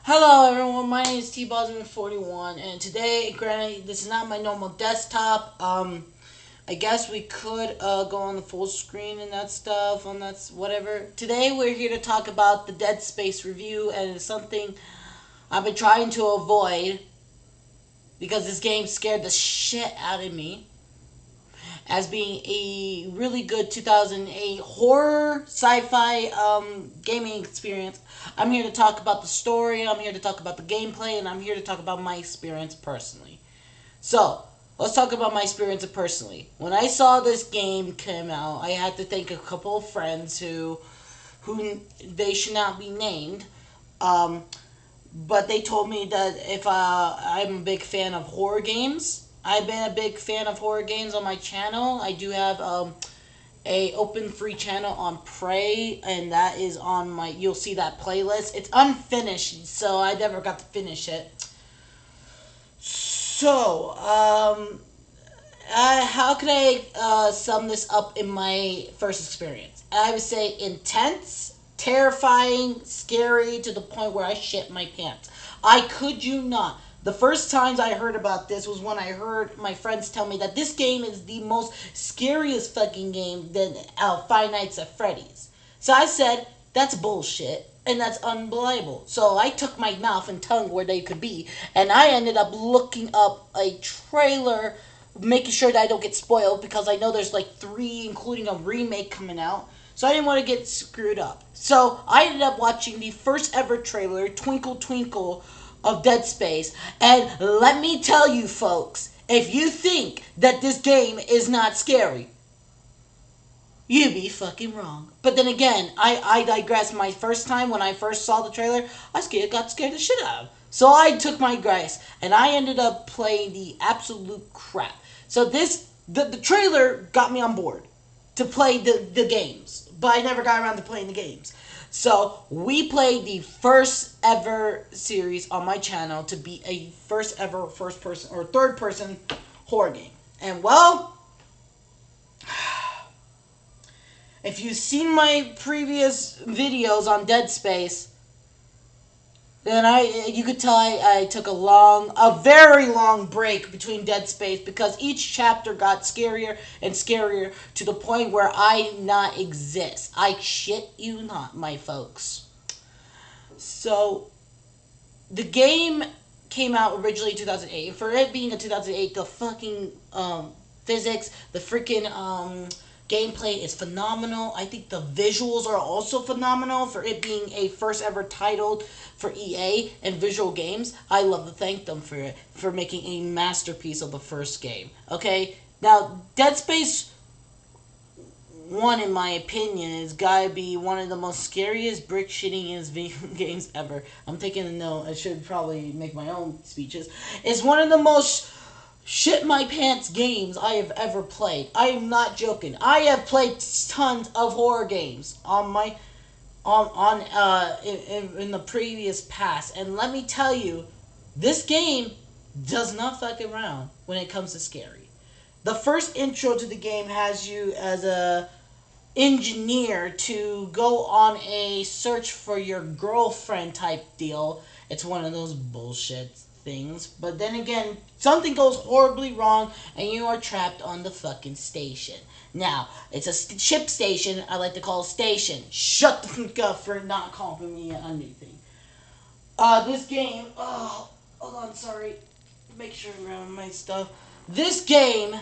Hello everyone, my name is T-Bosman41 and today, granted, this is not my normal desktop. I guess we could go on the full screen and that stuff, on that whatever. Today we're here to talk about the Dead Space review, and it's something I've been trying to avoid because this game scared the shit out of me as being a really good 2008 horror sci-fi gaming experience. I'm here to talk about the story, I'm here to talk about the gameplay, and I'm here to talk about my experience personally. So, let's talk about my experience personally. When I saw this game come out, I had to thank a couple of friends who they should not be named. Um, but they told me that if I'm a big fan of horror games. I've been a big fan of horror games on my channel. I do have a open free channel on Prey, and that is on my. You'll see that playlist. It's unfinished, so I never got to finish it. So, how can I sum this up in my first experience? I would say intense, terrifying, scary to the point where I shit my pants. I could you not. The first times I heard about this was when I heard my friends tell me that this game is the most scariest fucking game than Five Nights at Freddy's. So I said, that's bullshit. And that's unbelievable. So I took my mouth and tongue where they could be, and I ended up looking up a trailer, making sure that I don't get spoiled because I know there's like three, including a remake coming out. So I didn't want to get screwed up. So I ended up watching the first ever trailer, Twinkle Twinkle, of Dead Space. And let me tell you, folks, if you think that this game is not scary, you'd be fucking wrong. But then again, I digress. My first time when I first saw the trailer, got scared the shit out of. So I took my grace and I ended up playing the absolute crap. So the trailer got me on board to play the games, but I never got around to playing the games. So we played the first ever series on my channel to be a first ever first person or third person horror game. And well, if you've seen my previous videos on Dead Space, then you could tell I took a very long break between Dead Space because each chapter got scarier and scarier to the point where I not exist. I shit you not, my folks. So, the game came out originally in 2008. For it being a 2008, the fucking physics, the freaking gameplay is phenomenal. I think the visuals are also phenomenal for it being a first ever title for EA and Visual Games. I love to thank them for it, for making a masterpiece of the first game. Okay? Now, Dead Space 1, in my opinion, has gotta be one of the most scariest brick shittingest video games ever. I'm taking a note. I should probably make my own speeches. It's one of the most shit my pants games I have ever played. I am not joking. I have played tons of horror games on my in the previous past, and let me tell you, this game does not fuck around when it comes to scary. The first intro to the game has you as a engineer to go on a search for your girlfriend type deal. It's one of those bullshit things. But then again, something goes horribly wrong and you are trapped on the fucking station. Now, it's a ship station. I like to call it station. Shut the fuck up for not calling me anything. This game, hold on, sorry. Make sure I grab my stuff. This game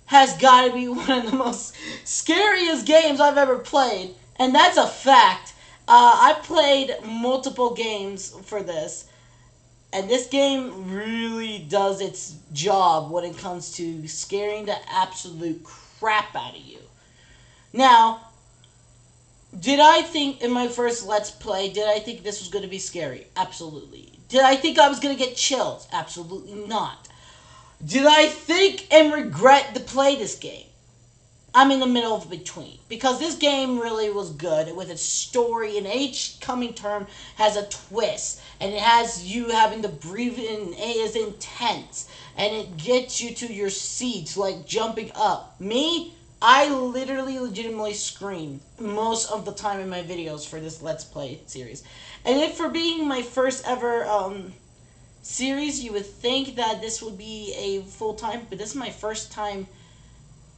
has got to be one of the most scariest games I've ever played, and that's a fact. I played multiple games for this, and this game really does its job when it comes to scaring the absolute crap out of you. Now, did I think in my first Let's Play, did I think this was going to be scary? Absolutely. Did I think I was going to get chills? Absolutely not. Did I think and regret to play this game? I'm in the middle of between. Because this game really was good with its story, and each coming term has a twist. And it has you having to breathe in. It is intense. And it gets you to your seats, like jumping up. Me? I literally legitimately screamed most of the time in my videos for this Let's Play series. And if for being my first ever series, you would think that this would be a full time, but this is my first time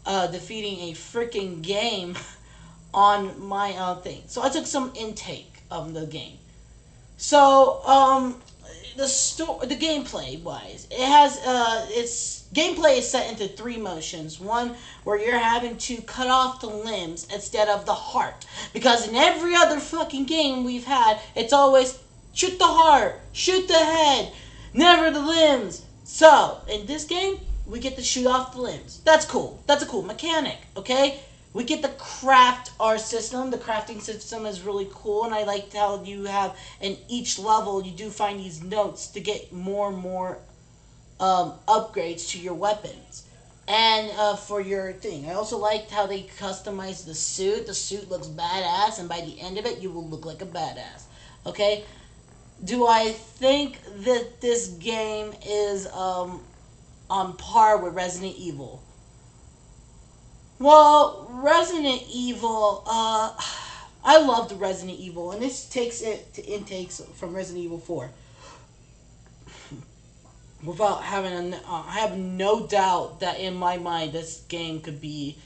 defeating a freaking game on my thing. So I took some intake of the game. So the gameplay wise, it has its gameplay is set into three motions. One where you're having to cut off the limbs instead of the heart, because in every other fucking game we've had, it's always shoot the heart, shoot the head, never the limbs. So in this game, we get to shoot off the limbs. That's cool. That's a cool mechanic. Okay. We get to craft our system. The crafting system is really cool, and I like how you have in each level you do find these notes to get more and more upgrades to your weapons and for your thing. I also liked how they customized the suit. The suit looks badass, and by the end of it, you will look like a badass. Okay. Do I think that this game is on par with Resident Evil? Well, Resident Evil, I loved Resident Evil, and this takes it to intakes from Resident Evil 4. Without having I have no doubt that in my mind this game could be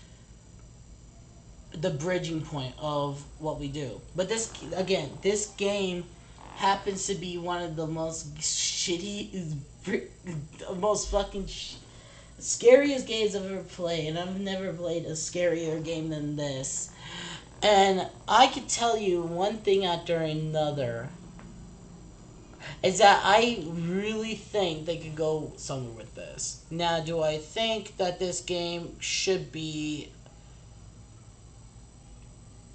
the bridging point of what we do. But this game happens to be one of the most shitty, most fucking scariest games I've ever played, and I've never played a scarier game than this. And I could tell you one thing after another is that I really think they could go somewhere with this. Now, do I think that this game should be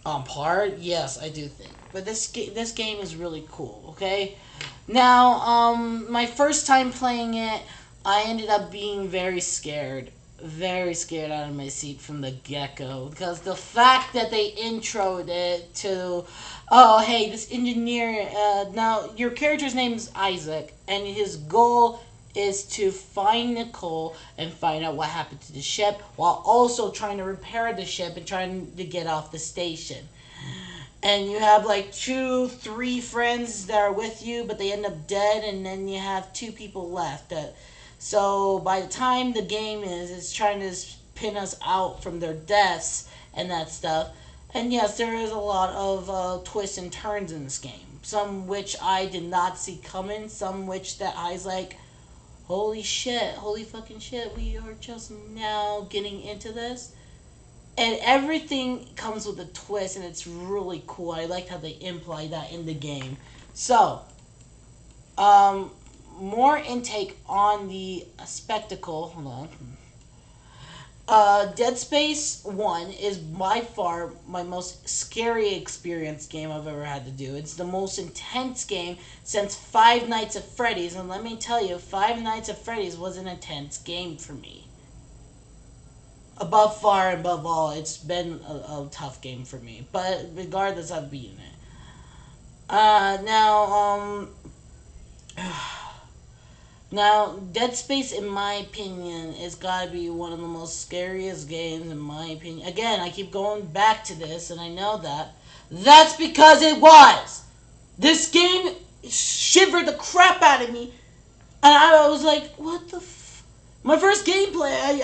on par? Yes, I do think. But this game is really cool. Okay. Now, my first time playing it, I ended up being very scared out of my seat from the get-go, because the fact that they introed it to, oh hey, this engineer, now your character's name is Isaac, and his goal is to find Nicole and find out what happened to the ship, while also trying to repair the ship and trying to get off the station. And you have like 2-3 friends that are with you, but they end up dead, and then you have 2 people left. So by the time the game it's trying to pin us out from their deaths and that stuff. And yes, there is a lot of twists and turns in this game. Some which I did not see coming. Some which that I was like, holy shit, holy fucking shit, we are just now getting into this. And everything comes with a twist, and it's really cool. I like how they imply that in the game. So, more intake on the spectacle. Hold on. Dead Space 1 is by far my most scary experience game I've ever had to do. It's the most intense game since Five Nights at Freddy's, and let me tell you, Five Nights at Freddy's was an intense game for me. Above far and above all, it's been a tough game for me. But regardless, I've beaten it. Now, Dead Space, in my opinion, is gotta be one of the most scariest games, in my opinion. Again, I keep going back to this, and I know that. That's because it was! This game shivered the crap out of me, and I was like, what the f... My first gameplay,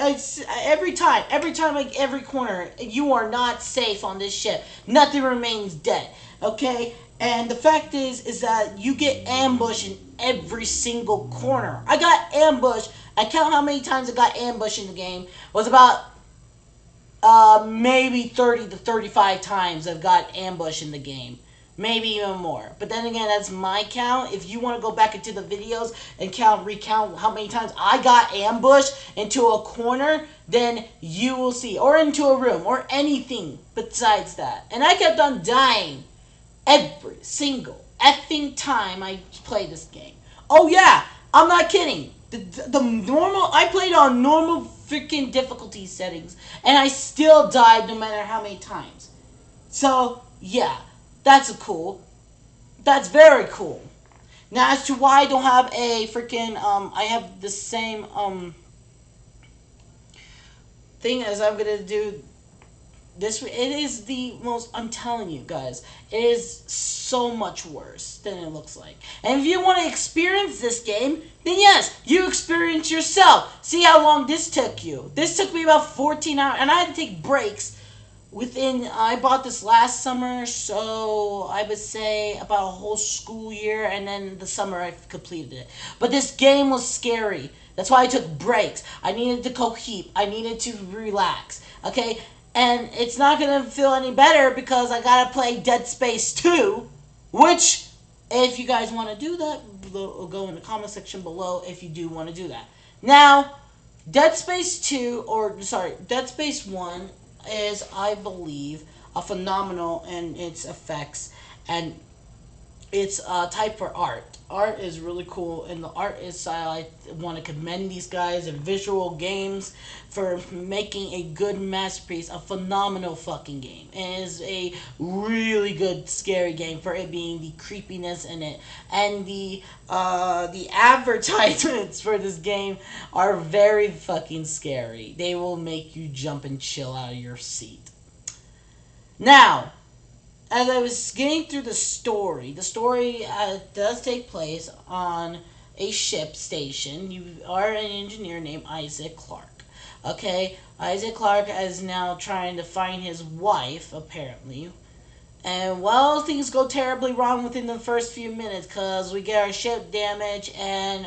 every time, like, every corner, you are not safe on this ship. Nothing remains dead, okay? And the fact is that you get ambushed in every single corner. I got ambushed. I count how many times I got ambushed in the game. It was about maybe 30 to 35 times I've got ambushed in the game. Maybe even more. But then again, that's my count. If you want to go back into the videos and recount how many times I got ambushed into a corner, then you will see. Or into a room. Or anything besides that. And I kept on dying every single effing time I played this game. Oh yeah, I'm not kidding. The normal, I played on normal freaking difficulty settings, and I still died no matter how many times. So yeah, that's cool. That's very cool. Now as to why I don't have a freaking I have the same thing as I'm gonna do it is the most. I'm telling you guys, it is so much worse than it looks like. And if you want to experience this game, then yes, you experience yourself. See how long this took you. This took me about 14 hours, and I had to take breaks. I bought this last summer, so I would say about a whole school year, and then the summer I completed it. But this game was scary. That's why I took breaks. I needed to cohebe. I needed to relax. Okay? And it's not going to feel any better because I got to play Dead Space 2, which, if you guys want to do that, go in the comment section below if you do want to do that. Now, Dead Space 2, Dead Space 1 is, I believe, a phenomenal in its effects and its type for art. Art is really cool, and the art is style. I want to commend these guys in Visual Games for making a good masterpiece, a phenomenal fucking game. It is a really good, scary game for it being the creepiness in it, and the advertisements for this game are very fucking scary. They will make you jump and chill out of your seat. Now, as I was getting through the story does take place on a ship station. You are an engineer named Isaac Clarke. Okay, Isaac Clarke is now trying to find his wife, apparently. And, well, things go terribly wrong within the first few minutes because we get our ship damaged and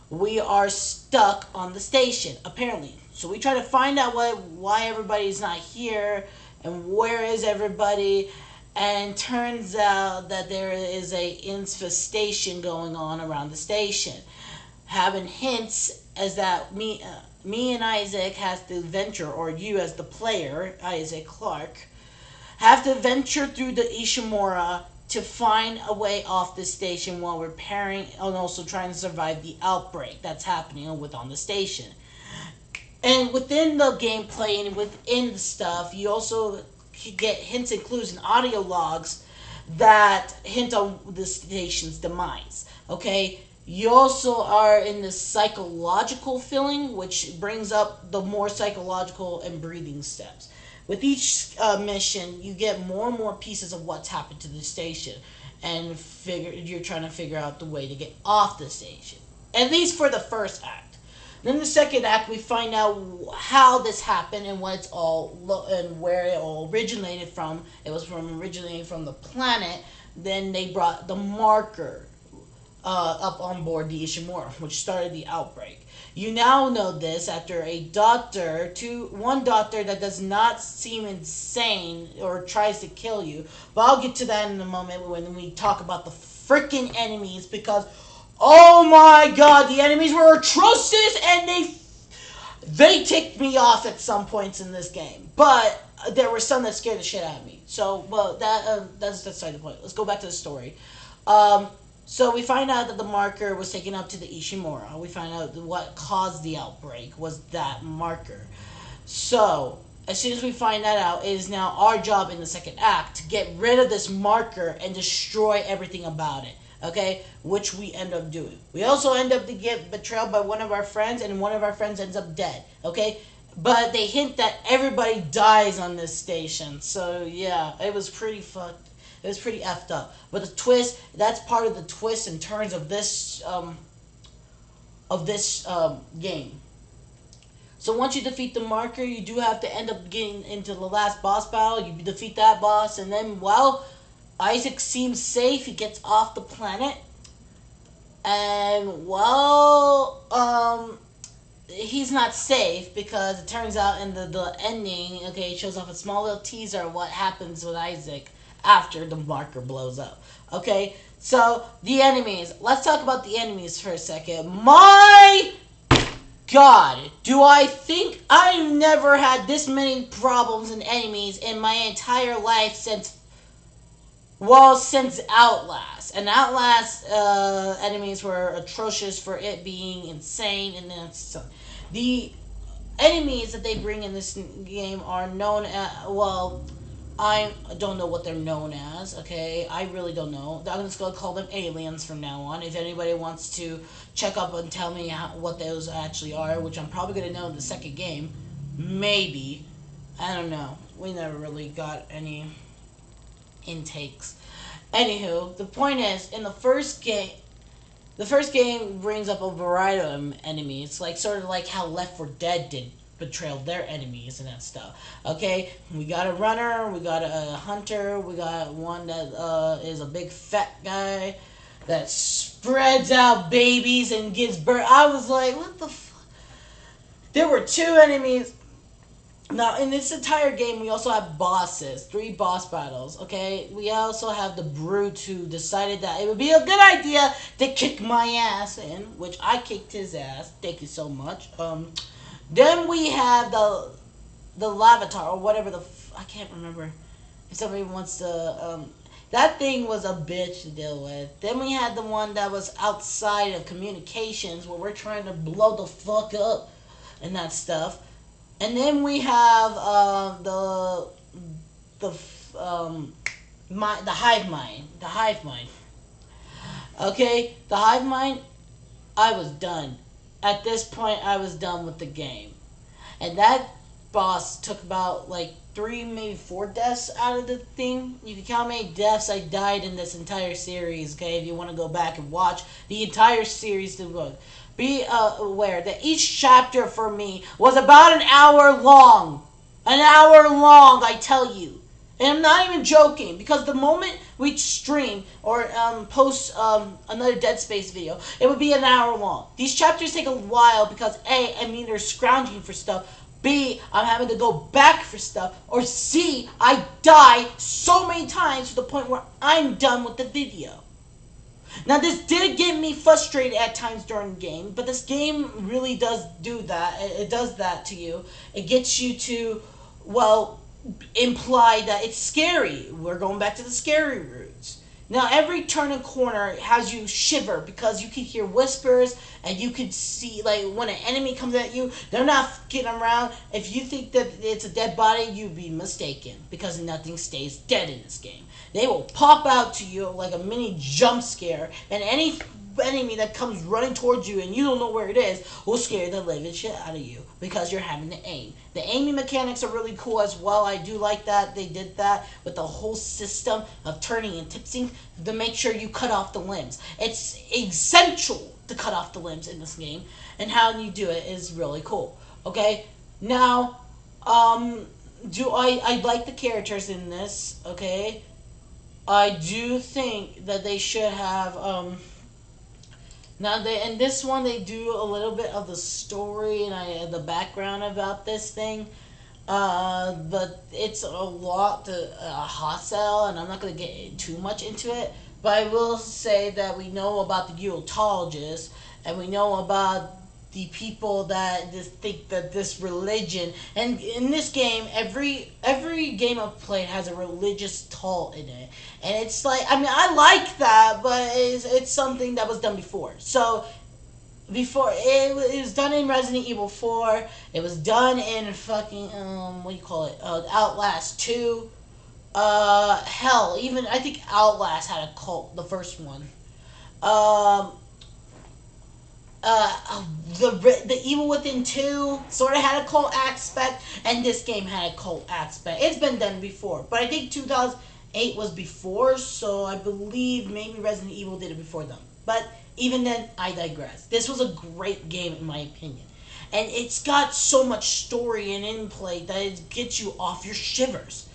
we are stuck on the station, apparently. So we try to find out why everybody's not here and where is everybody, and turns out that there is a infestation going on around the station, having hints as that me and Isaac has to venture, or you as the player, Isaac Clarke, have to venture through the Ishimura to find a way off the station while repairing and also trying to survive the outbreak that's happening on the station. And within the gameplay and within the stuff, you also get hints and clues and audio logs that hint on the station's demise. Okay? You also are in this psychological feeling, which brings up the more psychological and breathing steps. With each mission, you get more and more pieces of what's happened to the station, and you're trying to figure out the way to get off the station. At least for the first act. Then the second act, we find out how this happened and what it's all and where it all originated from. It was originating from the planet. Then they brought the marker up on board the Ishimura, which started the outbreak. You now know this after one doctor that does not seem insane or tries to kill you. But I'll get to that in a moment when we talk about the freaking enemies, because oh my god, the enemies were atrocious, and they ticked me off at some points in this game. But there were some that scared the shit out of me. So, well, that's beside the point. Let's go back to the story. So we find out that the marker was taken up to the Ishimura. We find out what caused the outbreak was that marker. So, as soon as we find that out, it is now our job in the second act to get rid of this marker and destroy everything about it. Okay, which we end up doing. We also end up to get betrayed by one of our friends, and one of our friends ends up dead. Okay, but they hint that everybody dies on this station. So yeah, it was pretty fucked. It was pretty effed up. But the twist, that's part of the twists and turns of this game. So once you defeat the marker, you do have to end up getting into the last boss battle. You defeat that boss, and then, well, Isaac seems safe. He gets off the planet. And, well, he's not safe because it turns out in the ending, okay, it shows off a small little teaser of what happens with Isaac after the marker blows up. Okay, so the enemies. Let's talk about the enemies for a second. My God, do I think I've never had this many problems and enemies in my entire life since Outlast. And Outlast enemies were atrocious for it being insane, and then the enemies that they bring in this game are known as, well, I don't know what they're known as, okay? I really don't know. I'm just going to call them aliens from now on. If anybody wants to check up and tell me what those actually are, which I'm probably going to know in the second game, maybe. I don't know. We never really got any intakes. Anywho, the point is, in the first game brings up a variety of enemies, like sort of like how Left 4 Dead did betrayal their enemies and that stuff. Okay, we got a runner, we got a hunter, we got one that is a big fat guy that spreads out babies and gives birth. I was like, what the fuck? There were two enemies. Now, in this entire game, we also have bosses, three boss battles, okay? We also have the Brute who decided that it would be a good idea to kick my ass in, which I kicked his ass. Thank you so much. Then we have the Lavatar, or whatever I can't remember. If somebody wants to, that thing was a bitch to deal with. Then we had the one that was outside of communications, where we're trying to blow the fuck up and that stuff. And then we have the the hive mind. The hive mind. Okay, the hive mind. I was done. At this point, I was done with the game, and that boss took about like three, maybe four deaths out of the thing. You can count how many deaths I died in this entire series. Okay, if you want to go back and watch the entire series, to look. Be aware that each chapter for me was about an hour long. An hour long, I tell you. And I'm not even joking, because the moment we stream or post another Dead Space video, it would be an hour long. These chapters take a while because A, I'm either scrounging for stuff, B, I'm having to go back for stuff, or C, I die so many times to the point where I'm done with the video. Now, this did get me frustrated at times during the game, but this game really does do that. It does that to you. It gets you to, well, imply that it's scary. We're going back to the scary roots. Now, every turn and corner has you shiver because you can hear whispers and you can see, like, when an enemy comes at you, they're not getting around. If you think that it's a dead body, you'd be mistaken, because nothing stays dead in this game. They will pop out to you like a mini jump scare, and any enemy that comes running towards you and you don't know where it is will scare the living shit out of you because you're having to aim. The aiming mechanics are really cool as well. I do like that they did that with the whole system of turning and tipsing to make sure you cut off the limbs. It's essential to cut off the limbs in this game, and how you do it is really cool. Okay, now, I like the characters in this. Okay, I do think that they should have now they in this one they do a little bit of the story and the background about this thing, but it's a lot to hot sell, and I'm not gonna get too much into it. But I will say that we know about the Utologist, and we know about the people that just think that this religion, and in this game every game I've played has a religious tall in it, and it's like, I mean, I like that, but it's something that was done before. So before it was done in Resident Evil 4, it was done in fucking what do you call it, Outlast 2, hell, even I think Outlast had a cult, the first one. um the Evil Within 2 sort of had a cult aspect, and this game had a cult aspect. It's been done before, but I think 2008 was before, so I believe maybe Resident Evil did it before them. But even then, I digress. This was a great game in my opinion, and it's got so much story and in-play that it gets you off your shivers.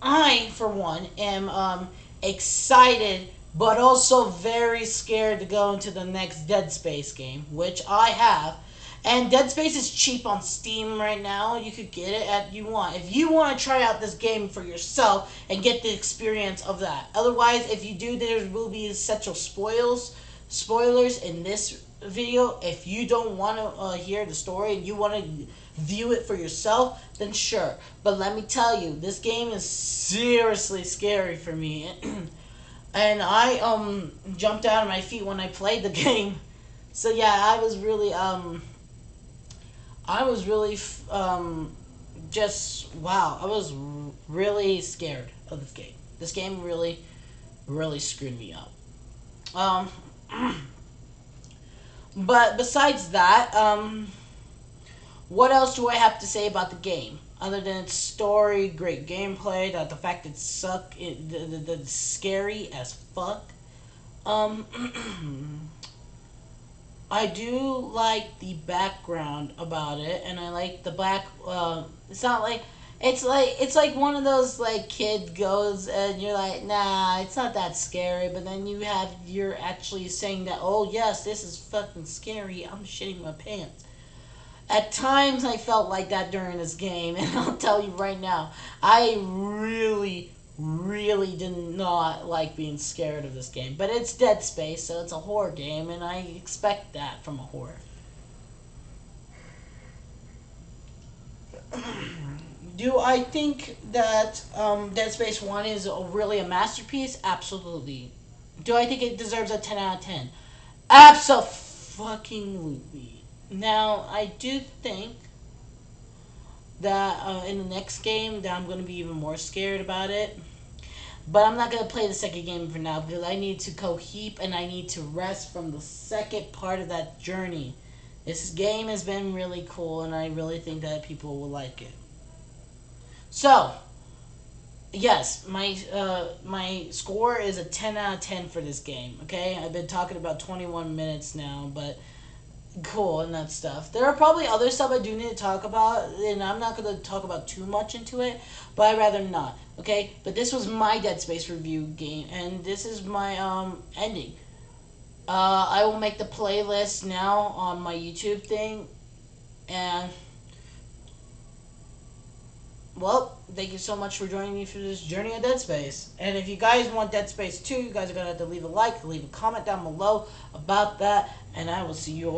I, for one, am excited, but also very scared to go into the next Dead Space game, which I have. And Dead Space is cheap on Steam right now. You could get it at you want. If you want to try out this game for yourself and get the experience of that. Otherwise, if you do, there will be essential spoilers in this video. If you don't want to hear the story and you want to view it for yourself, then sure. But let me tell you, this game is seriously scary for me. And I jumped out of my feet when I played the game. So yeah, I was really just wow. I was really scared of this game. This game really screwed me up. But besides that, what else do I have to say about the game? Other than its story, great gameplay, the fact it's scary as fuck. Um, I do like the background about it, and I like the back. It's not like it's like one of those like kid goes and you're like, nah, it's not that scary. But then you're actually saying that, oh yes, this is fucking scary. I'm shitting my pants. At times, I felt like that during this game, and I'll tell you right now, I really, really did not like being scared of this game. But it's Dead Space, so it's a horror game, and I expect that from a horror. Do I think that Dead Space 1 is really a masterpiece? Absolutely. Do I think it deserves a 10 out of 10? Absolutely. Now, I do think that in the next game that I'm going to be even more scared about it. But I'm not going to play the second game for now because I need to cohebe and I need to rest from the second part of that journey. This game has been really cool and I really think that people will like it. So, yes, my score is a 10 out of 10 for this game, okay? I've been talking about 21 minutes now, but cool and that stuff. There are probably other stuff I do need to talk about, and I'm not going to talk about too much into it, but I'd rather not. Okay, but this was my Dead Space review game, and this is my ending. I will make the playlist now on my YouTube thing, and well, thank you so much for joining me for this journey of Dead Space. And if you guys want Dead Space 2, you guys are gonna have to leave a like, leave a comment down below about that, and I will see you all.